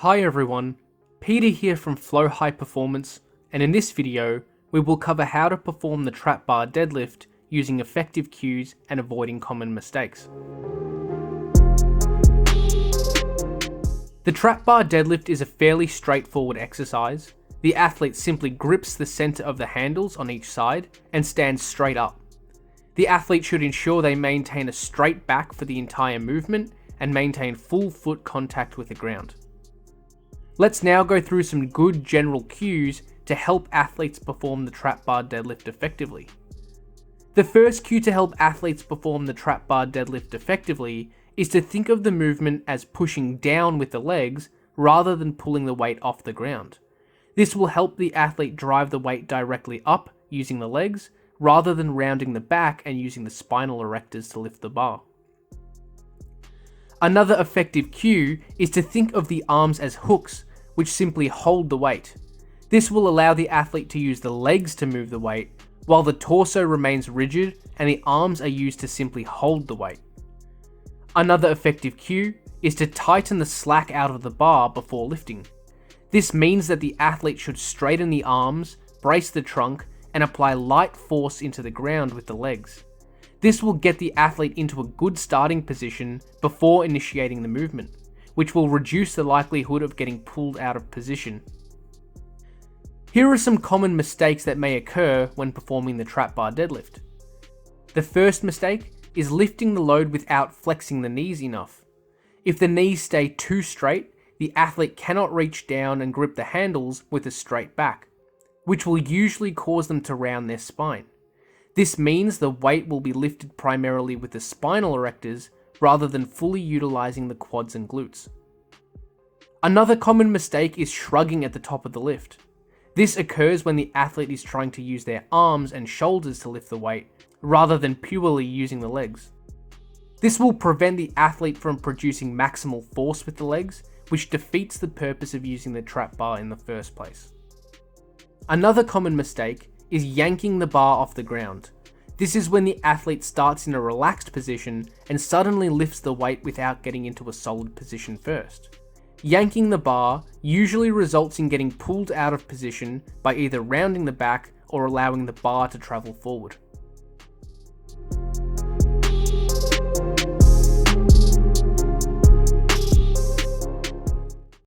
Hi everyone, Peter here from Flow High Performance, and in this video we will cover how to perform the trap bar deadlift using effective cues and avoiding common mistakes. The trap bar deadlift is a fairly straightforward exercise. The athlete simply grips the center of the handles on each side and stands straight up. The athlete should ensure they maintain a straight back for the entire movement and maintain full foot contact with the ground. Let's now go through some good general cues to help athletes perform the trap bar deadlift effectively. The first cue to help athletes perform the trap bar deadlift effectively is to think of the movement as pushing down with the legs rather than pulling the weight off the ground. This will help the athlete drive the weight directly up using the legs rather than rounding the back and using the spinal erectors to lift the bar. Another effective cue is to think of the arms as hooks, which simply hold the weight. This will allow the athlete to use the legs to move the weight, while the torso remains rigid and the arms are used to simply hold the weight. Another effective cue is to tighten the slack out of the bar before lifting. This means that the athlete should straighten the arms, brace the trunk, and apply light force into the ground with the legs. This will get the athlete into a good starting position before initiating the movement, which will reduce the likelihood of getting pulled out of position. Here are some common mistakes that may occur when performing the trap bar deadlift. The first mistake is lifting the load without flexing the knees enough. If the knees stay too straight, the athlete cannot reach down and grip the handles with a straight back, which will usually cause them to round their spine. This means the weight will be lifted primarily with the spinal erectors rather than fully utilizing the quads and glutes. Another common mistake is shrugging at the top of the lift. This occurs when the athlete is trying to use their arms and shoulders to lift the weight, rather than purely using the legs. This will prevent the athlete from producing maximal force with the legs, which defeats the purpose of using the trap bar in the first place. Another common mistake is yanking the bar off the ground. This is when the athlete starts in a relaxed position and suddenly lifts the weight without getting into a solid position first. Yanking the bar usually results in getting pulled out of position by either rounding the back or allowing the bar to travel forward.